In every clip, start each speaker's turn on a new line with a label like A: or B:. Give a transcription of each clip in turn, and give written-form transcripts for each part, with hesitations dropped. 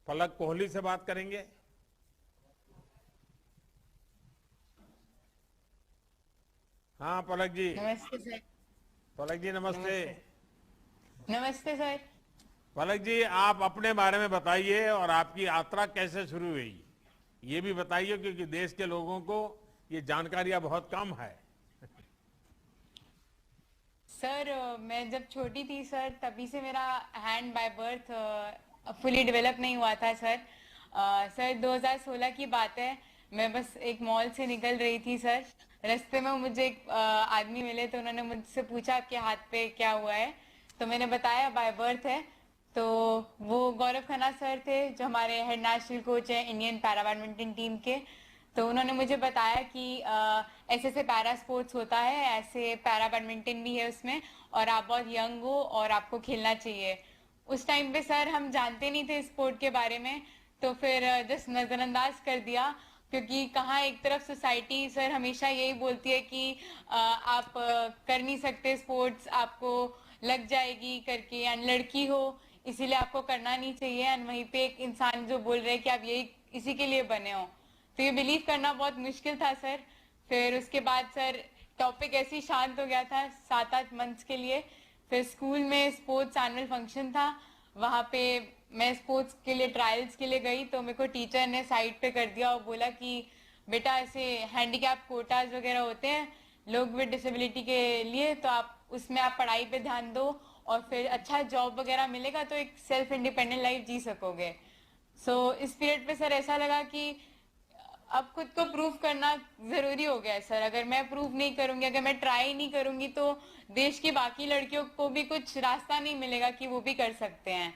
A: पलक कोहली से बात करेंगे। हाँ पलक जी।
B: नमस्ते सर।
A: पलक जी नमस्ते।
B: नमस्ते। नमस्ते सर।
A: पलक जी आप अपने बारे में बताइए और आपकी यात्रा कैसे शुरू हुई ये भी बताइए, क्योंकि देश के लोगों को ये जानकारियां बहुत कम है।
B: सर मैं जब छोटी थी सर तभी से मेरा hand by birth fully develop नहीं हुआ था सर। सर 2016 की बात है। मैं बस एक मॉल से निकल रही थी सर। रास्ते में मुझे एक आदमी मिले तो उन्होंने मुझसे पूछा आपके हाथ पे क्या हुआ है। तो मैंने बताया बाय बर्थ है। तो वो गौरव खन्ना सर थे जो हमारे हेड नेशनल कोच हैं इंडियन पैरा बैडमिंटन टीम के। तो उन्होंने मुझे बताया कि ऐसे ऐसे पैरा स्पोर्ट्स होता है, ऐसे पैरा बैडमिंटन भी है उसमें, और आप बहुत यंग हो और आपको खेलना चाहिए। उस टाइम पे सर हम जानते नहीं थे स्पोर्ट के बारे में, तो फिर जस्ट नजरअंदाज कर दिया। क्योंकि कहाँ एक तरफ सोसाइटी सर हमेशा यही बोलती है कि आप कर नहीं सकते स्पोर्ट्स, आपको लग जाएगी करके, एंड लड़की हो इसीलिए आपको करना नहीं चाहिए, एंड वहीं पे एक इंसान जो बोल रहे हैं कि आप यही इसी के लिए बने हो। तो ये बिलीव करना बहुत मुश्किल था सर। फिर उसके बाद सर टॉपिक ऐसे ही शांत हो गया था 7-8 मंथ्स के लिए। फिर स्कूल में स्पोर्ट्स एनुअल फंक्शन था, वहाँ पे मैं स्पोर्ट्स के लिए ट्रायल्स के लिए गई तो मेरे को टीचर ने साइड पे कर दिया और बोला कि बेटा ऐसे हैंडीकैप कोटाज वगैरह होते हैं लोग विद डिसेबिलिटी के लिए, तो आप उसमें आप पढ़ाई पे ध्यान दो और फिर अच्छा जॉब वगैरह मिलेगा तो एक सेल्फ इंडिपेंडेंट लाइफ जी सकोगे। इस पीरियड पे सर ऐसा लगा कि अब खुद को प्रूव करना जरूरी हो गया है सर। अगर मैं प्रूव नहीं करूंगी, अगर मैं ट्राई नहीं करूंगी तो देश की बाकी लड़कियों को भी कुछ रास्ता नहीं मिलेगा कि वो भी कर सकते हैं।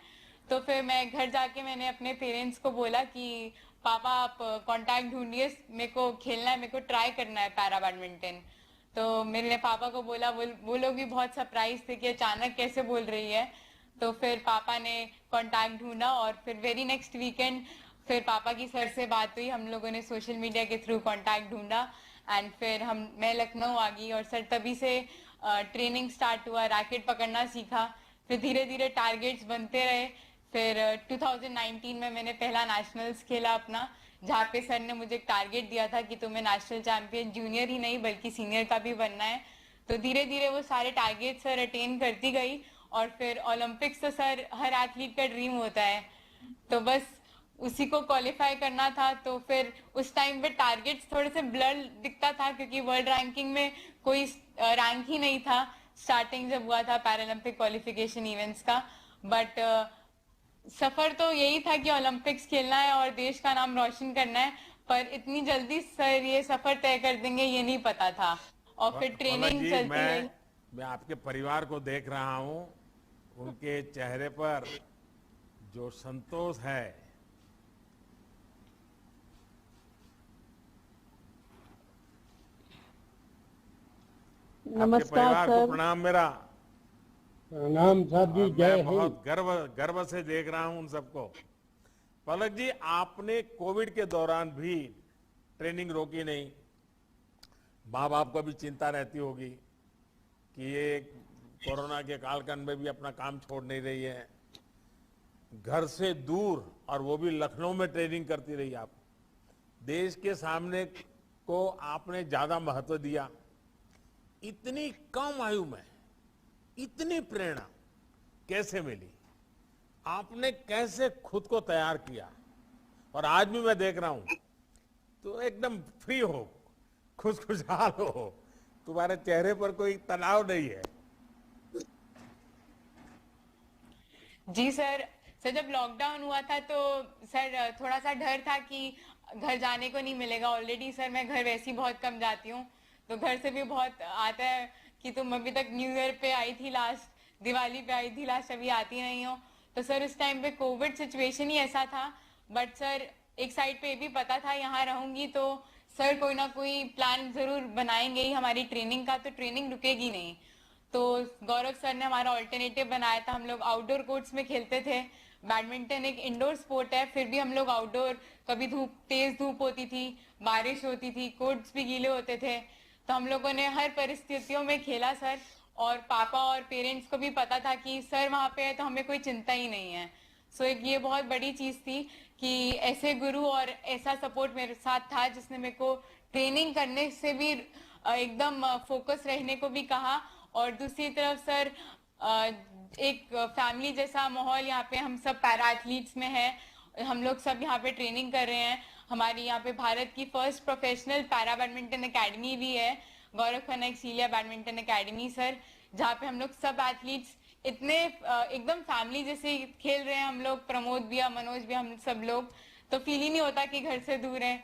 B: तो फिर मैं घर जाके मैंने अपने पेरेंट्स को बोला कि पापा आप कांटेक्ट ढूंढिए, मेरे को खेलना है, मेरे को ट्राई करना है पैरा बैडमिंटन। तो मेरे पापा को बोला, वो लोग भी बहुत सरप्राइज थे कि अचानक कैसे बोल रही है। तो फिर पापा ने कांटेक्ट ढूंढा और फिर वेरी नेक्स्ट वीकेंड फिर पापा की सर से बात हुई, हम लोगों ने सोशल मीडिया के थ्रू कांटेक्ट ढूंढा, एंड फिर मैं लखनऊ आ गई और सर तभी से ट्रेनिंग स्टार्ट हुआ, रैकेट पकड़ना सीखा। फिर धीरे धीरे टारगेट्स बनते रहे। फिर 2019 में मैंने पहला नेशनल्स खेला अपना, जहाँ पे सर ने मुझे एक टारगेट दिया था कि तुम्हें नेशनल चैंपियन जूनियर ही नहीं बल्कि सीनियर का भी बनना है। तो धीरे धीरे वो सारे टारगेट सर अटेन करती गई, और फिर ओलंपिक्स तो सर हर एथलीट का ड्रीम होता है, तो बस उसी को क्वालिफाई करना था। तो फिर उस टाइम पे टारगेट्स थोड़े से ब्लर दिखता था क्योंकि वर्ल्ड रैंकिंग में कोई रैंक ही नहीं था स्टार्टिंग जब हुआ था पैरालंपिक क्वालिफिकेशन इवेंट्स का। बट सफर तो यही था कि ओलंपिक्स खेलना है और देश का नाम रोशन करना है, पर इतनी जल्दी सर ये सफर तय कर देंगे ये नहीं पता था। और फिर
A: पलक
B: ट्रेनिंग
A: जी
B: चलती गई।
A: मैं आपके परिवार को देख रहा हूँ, उनके चेहरे पर जो संतोष है। आपके
C: नमस्कार
A: परिवार को
C: सर।
A: प्रणाम मेरा।
C: प्रणाम साहब
A: और
C: जी, जय
A: मैं
C: हिंद।
A: बहुत गर्व गर्व से देख रहा हूं उन सबको। पलक जी आपने कोविड के दौरान भी ट्रेनिंग रोकी नहीं। माँ बाप को भी चिंता रहती होगी कि ये कोरोना के कालखंड में भी अपना काम छोड़ नहीं रही है, घर से दूर, और वो भी लखनऊ में ट्रेनिंग करती रही। आप देश के सामने को आपने ज्यादा महत्व दिया। इतनी कम आयु में इतनी प्रेरणा कैसे मिली? आपने कैसे खुद को तैयार किया? और आज भी मैं देख रहा हूं तो एकदम फ्री हो, खुशहाल हो, तुम्हारे चेहरे पर कोई तनाव नहीं है।
B: जी सर। सर जब लॉकडाउन हुआ था तो सर थोड़ा सा डर था कि घर जाने को नहीं मिलेगा। ऑलरेडी सर मैं घर वैसे ही बहुत कम जाती हूँ, तो घर से भी बहुत आता है कि तुम अभी तक न्यू ईयर पे आई थी लास्ट, दिवाली पे आई थी लास्ट, अभी आती नहीं हो। तो सर उस टाइम पे कोविड सिचुएशन ही ऐसा था। बट सर एक साइड पे ये भी पता था यहाँ रहूंगी तो सर कोई ना कोई प्लान जरूर बनाएंगे ही हमारी ट्रेनिंग का, तो ट्रेनिंग रुकेगी नहीं। तो गौरव सर ने हमारा ऑल्टरनेटिव बनाया था, हम लोग आउटडोर कोर्ट्स में खेलते थे। बैडमिंटन एक इंडोर स्पोर्ट है, फिर भी हम लोग आउटडोर, कभी तेज धूप होती थी, बारिश होती थी, कोर्ट्स भी गीले होते थे, तो हम लोगों ने हर परिस्थितियों में खेला सर। और पापा और पेरेंट्स को भी पता था कि सर वहां पे है तो हमें कोई चिंता ही नहीं है। सो एक ये बहुत बड़ी चीज थी कि ऐसे गुरु और ऐसा सपोर्ट मेरे साथ था जिसने मेरे को ट्रेनिंग करने से भी एकदम फोकस रहने को भी कहा। और दूसरी तरफ सर एक फैमिली जैसा माहौल यहाँ पे हम सब पैरा एथलीट्स में है। हम लोग सब यहाँ पे ट्रेनिंग कर रहे हैं। हमारी यहाँ पे भारत की first professional para badminton academy भी है, Gaurav Khanna एक्सीलिया badminton academy sir, जहाँ पे हम लोग सब एथलीट्स इतने एकदम फैमिली जैसे खेल रहे हैं। हम लोग प्रमोद भैया, मनोज भी, हम सब लोग, तो फील ही नहीं होता कि घर से दूर हैं।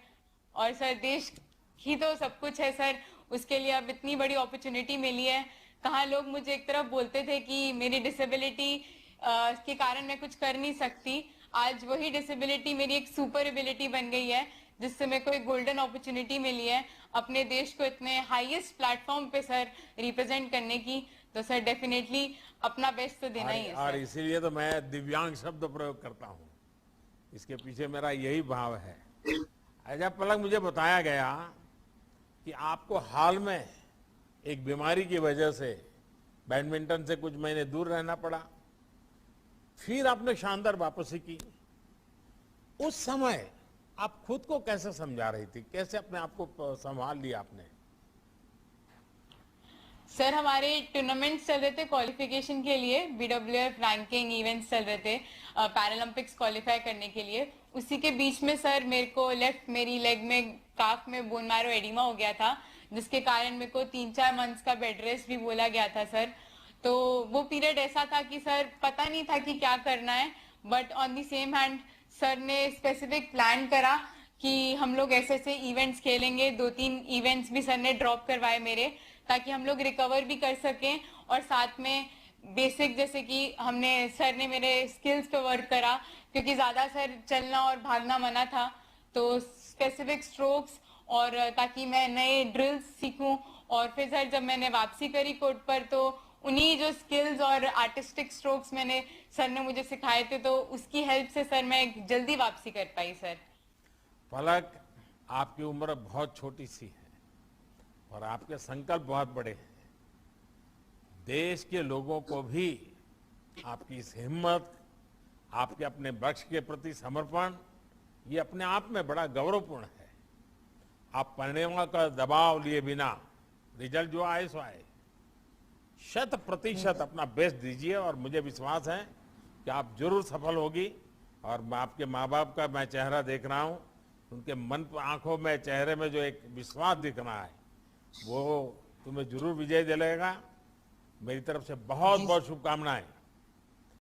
B: और सर देश ही तो सब कुछ है सर, उसके लिए अब इतनी बड़ी अपॉर्चुनिटी मिली है। कहाँ लोग मुझे एक तरफ बोलते थे कि मेरी डिसेबिलिटी के कारण मैं कुछ कर नहीं सकती, आज वही डिसेबिलिटी मेरी एक सुपर एबिलिटी बन गई है, जिससे मेरे को एक गोल्डन अपॉर्चुनिटी मिली है अपने देश को इतने हाईएस्ट प्लेटफॉर्म पे सर रिप्रेजेंट करने की। तो सर डेफिनेटली अपना बेस्ट तो देना ही है
A: और
B: सर।
A: इसीलिए तो मैं दिव्यांग शब्द प्रयोग करता हूँ, इसके पीछे मेरा यही भाव है। अच्छा पलक, मुझे बताया गया कि आपको हाल में एक बीमारी की वजह से बैडमिंटन से कुछ महीने दूर रहना पड़ा, फिर आपने शानदार वापसी की। उस समय आप खुद को कैसे समझा रही थी, कैसे अपने आप को संभाल लिया आपने?
B: सर हमारे टूर्नामेंट्स चल रहे थे क्वालिफिकेशन के लिए, BWF रैंकिंग इवेंट्स चल रहे थे पैरालंपिक्स क्वालिफाई करने के लिए। उसी के बीच में सर मेरे को मेरी लेग में काफ में बोन मैरो एडिमा हो गया था, जिसके कारण मेरे को 3-4 मंथ्स का बेड रेस्ट भी बोला गया था सर। तो वो पीरियड ऐसा था कि सर पता नहीं था कि क्या करना है, but on the same hand sir ने स्पेसिफिक प्लान करा कि हम लोग ऐसे ऐसे इवेंट्स खेलेंगे। 2-3 इवेंट्स भी सर ने ड्रॉप करवाए मेरे, ताकि हम लोग रिकवर भी कर सकें। और साथ में बेसिक जैसे कि सर ने मेरे स्किल्स पे वर्क करा, क्योंकि ज्यादा सर चलना और भागना मना था, तो स्पेसिफिक स्ट्रोक्स और ताकि मैं नए ड्रिल्स सीखूं। और फिर सर जब मैंने वापसी करी कोर्ट पर, तो उन्हीं जो स्किल्स और आर्टिस्टिक स्ट्रोक्स सर ने मुझे सिखाए थे, तो उसकी हेल्प से सर मैं जल्दी वापसी कर पाई सर।
A: पलक, आपकी उम्र बहुत छोटी सी है और आपके संकल्प बहुत बड़े हैं। देश के लोगों को भी आपकी इस हिम्मत, आपके अपने लक्ष्य के प्रति समर्पण, ये अपने आप में बड़ा गौरवपूर्ण है। आप परिणाम का दबाव लिए बिना रिजल्ट जो आए सो आए, 100% अपना बेस्ट दीजिए और मुझे विश्वास है कि आप जरूर सफल होगी। और आपके माँ बाप का मैं चेहरा देख रहा हूँ, उनके मन आंखों में, चेहरे में जो एक विश्वास दिख रहा है, वो तुम्हें जरूर विजय दिलाएगा। मेरी तरफ से बहुत बहुत शुभकामनाएं।